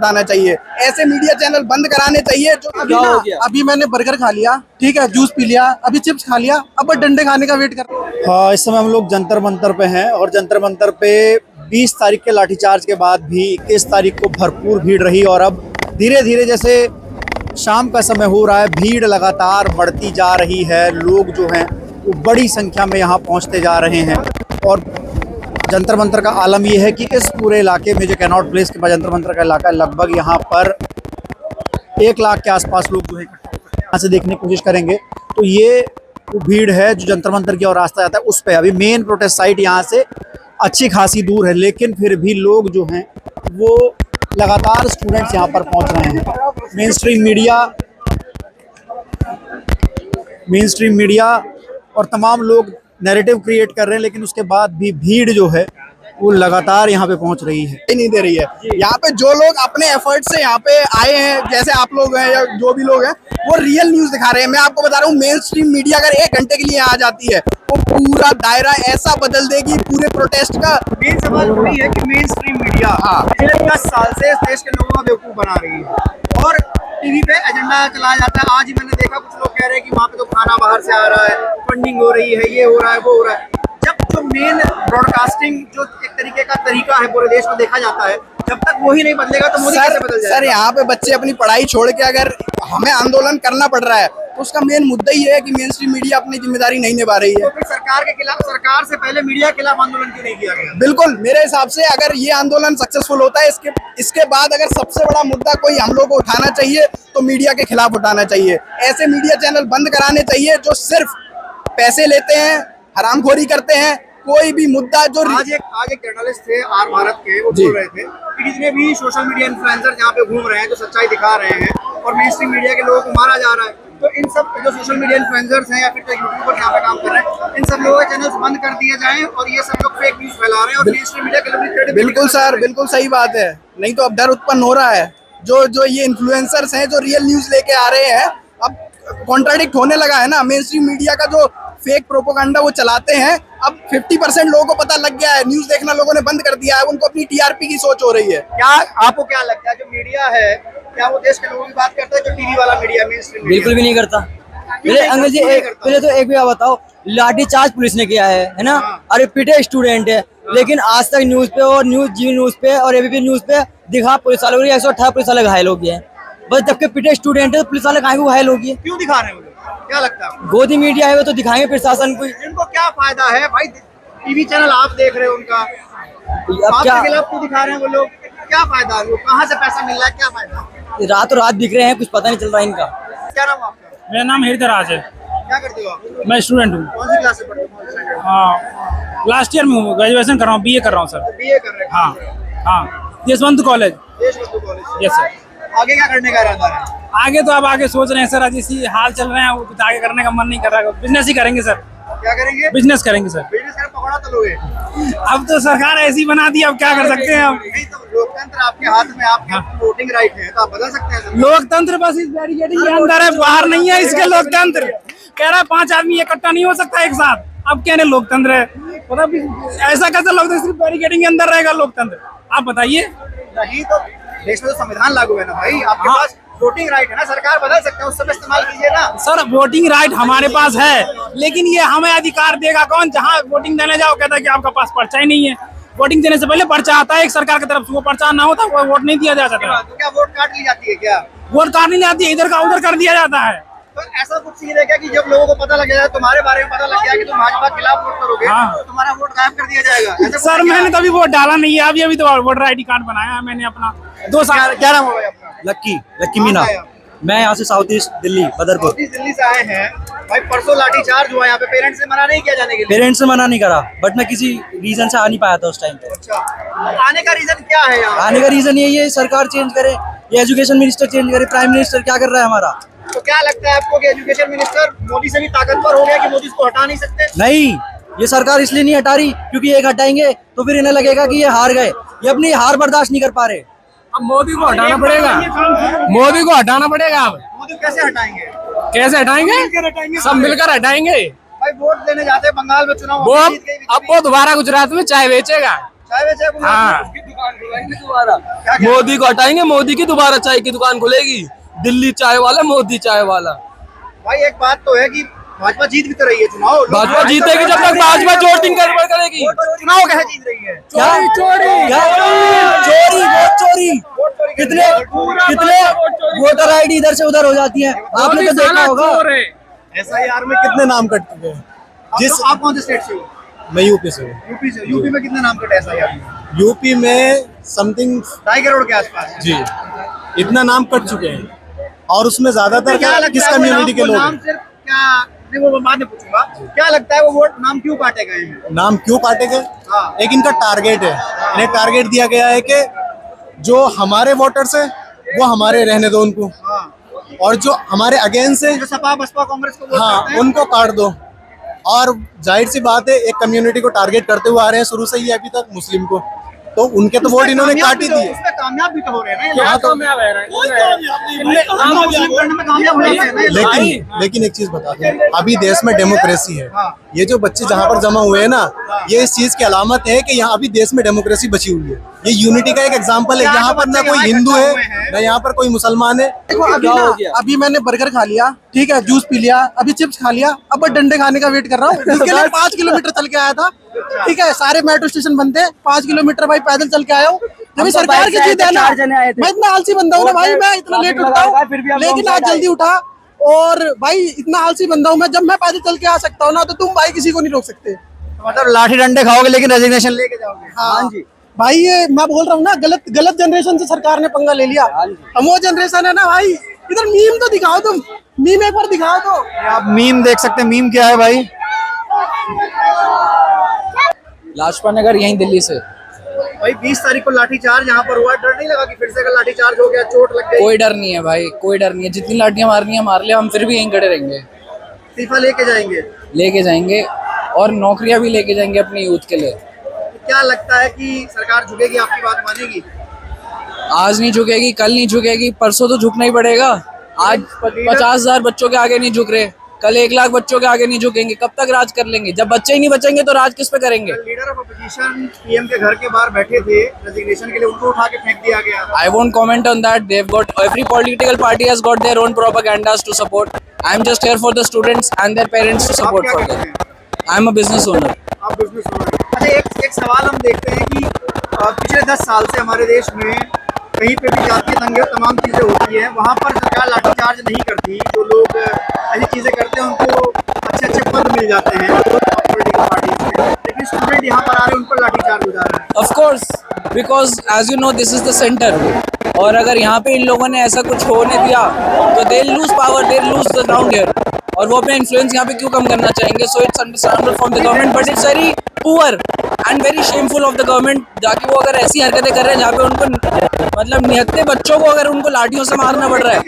उठाना चाहिए। ऐसे मीडिया चैनल बंद कराने चाहिए। जो अभी मैंने बर्गर खा लिया, ठीक है, जूस पी लिया, अभी चिप्स खा लिया, अब बस डंडे खाने का वेट कर। हाँ, इस समय हम लोग जंतर मंतर पे हैं और जंतर मंतर पे 20 तारीख के लाठीचार्ज के बाद भी 21 तारीख को भरपूर भीड़ रही और अब धीरे धीरे जैसे शाम का समय हो रहा है, भीड़ लगातार बढ़ती जा रही है। लोग जो हैं वो बड़ी संख्या में यहाँ पहुँचते जा रहे हैं और जंतर मंतर का आलम ये है कि इस पूरे इलाके में जो कैनॉट प्लेस के बाद जंतर मंतर का इलाका है, लगभग यहाँ पर 1 लाख के आसपास लोग जो है यहाँ से देखने की कोशिश करेंगे। तो ये वो भीड़ है जो जंतर मंतर की ओर रास्ता जाता है उस पर। अभी मेन प्रोटेस्ट साइट यहाँ से अच्छी खासी दूर है, लेकिन फिर भी लोग जो हैं वो लगातार स्टूडेंट्स यहाँ पर पहुँच रहे हैं। मेन स्ट्रीम मीडिया और तमाम लोग नैरेटिव क्रिएट कर रहे हैं, लेकिन उसके बाद भी भीड़ जो है वो लगातार यहाँ पे पहुँच रही है, नहीं दे रही है। यहाँ पे जो लोग अपने एफर्ट से यहाँ पे आए हैं, जैसे आप लोग हैं या जो भी लोग हैं, वो रियल न्यूज दिखा रहे हैं। मैं आपको बता रहा हूँ, मेन स्ट्रीम मीडिया अगर 1 घंटे के लिए आ जाती है वो पूरा दायरा ऐसा बदल देगी पूरे प्रोटेस्ट का। मेन सवाल वही है कि मेन स्ट्रीम मीडिया पिछले 10 साल से इस देश के लोगों का बेवकूफ बना रही है और टीवी पे एजेंडा चलाया जाता है। आज ही मैंने देखा कुछ लोग कह रहे हैं कि वहाँ पे तो खाना बाहर से आ रहा है, फंडिंग हो रही है, ये हो रहा है, वो हो रहा है। जब जो मेन ब्रॉडकास्टिंग जो एक तरीके का तरीका है पूरे देश में देखा जाता है, जब तक वही नहीं बदलेगा तो मोदी कैसे बदल जाएगा? सर, यहाँ पे बच्चे अपनी पढ़ाई छोड़ के अगर हमें आंदोलन करना पड़ रहा है तो उसका मेन मुद्दा ही है कि मेन स्ट्रीम मीडिया अपनी जिम्मेदारी नहीं निभा रही है। तो फिर सरकार के खिलाफ, सरकार से पहले मीडिया के खिलाफ आंदोलन क्यों नहीं किया गया? बिल्कुल, मेरे हिसाब से अगर ये आंदोलन सक्सेसफुल होता है, इसके बाद अगर सबसे बड़ा मुद्दा कोई हम लोग को उठाना चाहिए तो मीडिया के खिलाफ उठाना चाहिए। ऐसे मीडिया चैनल बंद कराने चाहिए जो सिर्फ पैसे लेते हैं, हरामखोरी करते हैं। कोई भी मुद्दा जो आज एक जर्नलिस्ट थे आर भारत के, वो बोल रहे थे कि जितने भी सोशल मीडिया इन्फ्लुएंसर जहाँ पे घूम रहे हैं, जो सच्चाई दिखा रहे हैं और मेन स्ट्रीम मीडिया के लोगों को मारा जा रहा है, तो इन सब जो सोशल मीडिया इन्फ्लुएंसर्स हैं या फिर यूट्यूबर यहाँ पे काम कर रहे हैं, इन सब लोगों के चैनल्स बंद कर दिए जाएं और ये सब लोग फेक न्यूज फैला रहे हैं और मेन स्ट्रीम मीडिया के लोग। बिल्कुल सर, बिल्कुल सही बात है। नहीं तो अब डर उत्पन्न हो रहा है। जो ये इन्फ्लुएंसर्स हैं जो रियल न्यूज लेके आ रहे हैं, अब कॉन्ट्राडिक्ट होने लगा है ना। मेन स्ट्रीम मीडिया का जो फेक प्रोपोगंडा वो चलाते हैं, अब 50% लोगों को पता लग गया है। न्यूज देखना लोगों ने बंद कर दिया है, उनको अपनी टीआरपी की सोच हो रही है। क्या आपको क्या लगता है जो मीडिया है, क्या वो देश के लोगों की बात करता है जो टीवी वाला मीडिया, मेन स्ट्रीम मीडिया? बिल्कुल भी नहीं करता। पहले तो एक भी बताओ, लाठीचार्ज पुलिस ने किया है ना? अरे पिटे स्टूडेंट है, लेकिन आज तक न्यूज पे और न्यूज पे और एबीपी न्यूज पे दिखा पुलिस वालों 118 पुलिस वाले घायल हो गए हैं। बस जबकि पिटे स्टूडेंट है तो पुलिस वाले काहे को घायल हो गए? क्यों दिखा रहे हैं? क्या लगता है? गोदी मीडिया है वो तो दिखाएंगे प्रशासन को। इनको क्या फायदा है भाई? टीवी चैनल आप देख रहे हो, उनका आपके खिलाफ क्यों दिखा रहे हैं वो लोग? क्या फायदा है? कहाँ से पैसा मिल रहा है? क्या फायदा? रातों रात बिक रहे हैं, कुछ पता नहीं चल रहा है इनका। क्या नाम आपका? मेरा नाम हृदयराज है। क्या करते हो आप? मैं स्टूडेंट हूँ। कौन सी क्लास से पढ़ते हो? हाँ, लास्ट ईयर में हूँ, ग्रेजुएशन कर रहा हूँ, बीए कर रहा हूँ सर। बीए कर रहे हैं? हाँ हाँ, Yashwant college. Deshbandhu college. Yes sir. आगे क्या करने का इरादा है? आगे तो अब आगे सोच रहे हैं सर, आज इसी हाल चल रहे हैं, वो कुछ आगे करने का मन नहीं कर रहा है। बिजनेस ही करेंगे सर। क्या करेंगे? बिजनेस करेंगे सर। बिजनेस कर पकड़ा तलोगे? अब तो सरकार ऐसी बना दी, अब क्या कर सकते हैं। अब नहीं तो लोकतंत्र आपके हाथ में, आपके वोटिंग राइट है तो आप बदल सकते हैं। लोकतंत्र बस इस बैरिकेडिंग के अंदर है, बाहर नहीं है इसके लोकतंत्र। कह रहा है 5 आदमी इकट्ठा नहीं हो सकता एक साथ। अब क्या नहीं लोकतंत्र है? मतलब ऐसा कैसा लोकतंत्र सिर्फ बैरिकेडिंग के अंदर रहेगा लोकतंत्र? आप बताइए। नहीं तो देश में तो संविधान लागू है ना भाई, आपके पास वोटिंग राइट है ना, सरकार बदल सकते हैं, उस समय इस्तेमाल कीजिए ना। सर वोटिंग राइट हमारे पास है, लेकिन ये हमें अधिकार देगा कौन? जहाँ वोटिंग देने जाओ कहता है कि आपका पास पर्चा ही नहीं है। वोटिंग देने से पहले पर्चा आता है एक सरकार की तरफ से, वो पर्चा ना होता वो वोट नहीं दिया जा सकता। तो क्या वोट काट ली जाती है? क्या वोट काट नहीं जाती है, इधर का उधर कर दिया जाता है। तो ऐसा कुछ सीन है क्या कि जब लोगों को पता लग जाए, तुम्हारे बारे में पता लग गया कि तुम भाजपा के खिलाफ वोट करोगे, तो तुम्हारा वोट गायब कर दिया जाएगा? सर मैंने तो अभी वोट डाला नहीं है, अभी तो वोटर ID कार्ड बनाया है मैंने अपना 2 साल। क्या नाम होगा आपका? लक्की मीना। मैं यहाँ से साउथ ईस्ट दिल्ली बदरपुर। दिल्ली से आए हैं भाई। परसों लाठीचार्ज हुआ यहाँ पे, पेरेंट्स से मना नहीं किया जाने के लिए? पेरेंट्स से मना नहीं करा, बट मैं किसी रीजन से आ नहीं पाया था उस टाइम पे। अच्छा, आने का रीजन क्या है यहाँ? आने का रीजन यही है, सरकार चेंज करे, ये एजुकेशन मिनिस्टर चेंज करे। प्राइम मिनिस्टर क्या कर रहा है हमारा? तो क्या लगता है आपको कि एजुकेशन मिनिस्टर मोदी से भी ताकतवर हो गया कि मोदी इसको हटा नहीं सकते? नहीं, ये सरकार इसलिए नहीं हटा रही क्योंकि एक हटाएंगे तो फिर इन्हें लगेगा कि ये हार गए। ये अपनी हार बर्दाश्त नहीं कर पा रहे। अब मोदी को हटाना पड़ेगा, मोदी को हटाना पड़ेगा। अब मोदी कैसे हटाएंगे? कैसे हटाएंगे? सब मिलकर हटाएंगे। भाई वोट देने जाते हैं बंगाल में चुनाव, वो अब वो दोबारा गुजरात में चाय बेचेगा। चाय बेचेगा? हाँ। मोदी को हटाएंगे, मोदी की दोबारा चाय की दुकान खुलेगी, दिल्ली चाय वाला, मोदी चाय वाला। भाई एक बात तो है कि भाजपा जीत भी तो रही है चुनाव, लोग भाजपा जीतेगी जब तक भाजपा वोटिंग करेगी। चुनाव कैसे जीत रही है? चोरी वोट चोरी कितने वोटर आईडी इधर से उधर हो जाती है, आपने तो देखा होगा। SIR में कितने नाम कट चुके हैं? आप कौन से स्टेट से हो? मैं यूपी से हूँ। यूपी में कितने नाम कटे SIR में? यूपी में समथिंग 2.5 करोड़ के आसपास जी, इतना नाम कट चुके हैं और उसमें ज्यादातर किस कम्युनिटी के लोग हैं? क्या वो बाद में पूछूंगा, क्या लगता है वो वोट नाम क्यों काटे गए हैं? नाम क्यों काटे गए? एक इनका टारगेट है, इन्हें टारगेट दिया गया है कि जो हमारे वोटर्स है वो हमारे रहने दो उनको, और जो हमारे अगेंस्ट है, जो सपा बसपा कांग्रेस को हाँ उनको काट दो। और जाहिर सी बात है, एक कम्युनिटी को टारगेट करते हुए आ रहे हैं शुरू से ही अभी तक, मुस्लिम को, तो उनके तो वोट इन्होंने काट ही दिए। कामयाब भी तो हो रहे हैं ना, लेकिन एक चीज बता दूं, अभी देश में डेमोक्रेसी है। ये जो बच्चे जहाँ पर जमा हुए हैं ना, ये इस चीज की अलामत है कि यहाँ अभी देश में डेमोक्रेसी बची हुई है। ये यूनिटी का एक एग्जाम्पल है। यहाँ पर ना कोई हिंदू है ना यहाँ पर कोई मुसलमान है। देखो अभी मैंने बर्गर खा लिया, ठीक है, जूस पी लिया, अभी चिप्स खा लिया, अब बस डंडे खाने का वेट कर रहा हूँ, जिसके लिए 5 किलोमीटर चल के आया था। ठीक है, सारे मेट्रो स्टेशन बंद थे, 5 किलोमीटर भाई पैदल चल के आया हूँ। जब सरकार की चीज है ना, मैं इतना आलसी बंदा हूँ ना भाई, मैं इतना लेट उठता हूँ, लेकिन आज जल्दी उठा। और भाई इतना आलसी बंदा हूँ मैं, जब मैं पैदल चल के आ सकता हूँ ना, तो तुम भाई किसी को नहीं रोक सकते। मतलब लाठी डंडे खाओगे लेकिन रेजिग्नेशन लेके जाओगे? हाँ जी भाई, ये मैं बोल रहा हूँ ना, गलत जनरेशन से सरकार ने पंगा ले लिया। हम वो जनरेशन है ना भाई, इधर मीम तो दिखाओ, तुम मीम एक बार दिखाओ तो। आप मीम देख सकते हैं, मीम क्या है भाई? लाजपत नगर यहीं दिल्ली से। भाई 20 तारीख को लाठीचार्ज यहाँ पर हुआ, डर नहीं लगा कि फिर से अगर लाठीचार्ज हो गया, चोट लग गई? कोई डर नहीं है भाई, कोई डर नहीं है, जितनी लाठियां मारनी है मार ले, हम फिर भी यहीं खड़े रहेंगे। इस्तीफा लेके जाएंगे और नौकरियां भी लेके जाएंगे अपने यूथ के लिए। क्या लगता है कि सरकार झुकेगी, आपकी बात मानेगी? आज नहीं झुकेगी, कल नहीं झुकेगी, परसों तो झुकना ही पड़ेगा। आज 50,000 बच्चों के आगे नहीं झुक रहे, कल 1 लाख बच्चों के आगे नहीं झुकेंगे। कब तक राज कर लेंगे? जब बच्चे ही नहीं बचेंगे तो राज किस पे करेंगे? लीडर ऑफ अपोजिशन पीएम के घर के बाहर बैठे थे रेजिग्नेशन के लिए, उनको उठा के फेंक दिया गया। I won't comment on that. They've got, every political party has got their own propagandas to support. I'm just here for the students and their parents to support for them. I'm a business owner. आप business owner. अच्छा, एक सवाल हम देखते हैं कि पिछले 10 साल से हमारे देश में कहीं पे भी जातीय दंगे तमाम चीजें होती है, वहाँ पर सरकार लाठीचार्ज नहीं करती। जो लोग ऐसी चीजें करते हैं उनको अच्छे पद मिल जाते हैं पॉलिटिकल पार्टी से, लेकिन स्टूडेंट यहाँ पर आ रहे हैं, उन पर लाठीचार्ज हो जा रहा है। Of course, because as you know, this is the center. और अगर यहाँ पे इन लोगों ने ऐसा कुछ होने दिया तो they'll lose power, they'll lose the ground here. और वो अपना इन्फ्लुएंस यहाँ पे क्यों कम करना चाहेंगे? So it's understandable from the government, but it's very poor and very shameful of the government, जाके वो अगर ऐसी हरकतें कर रहे हैं जहाँ पे उनको मतलब निहत्थे बच्चों को अगर उनको लाठियों से मारना पड़ रहा है।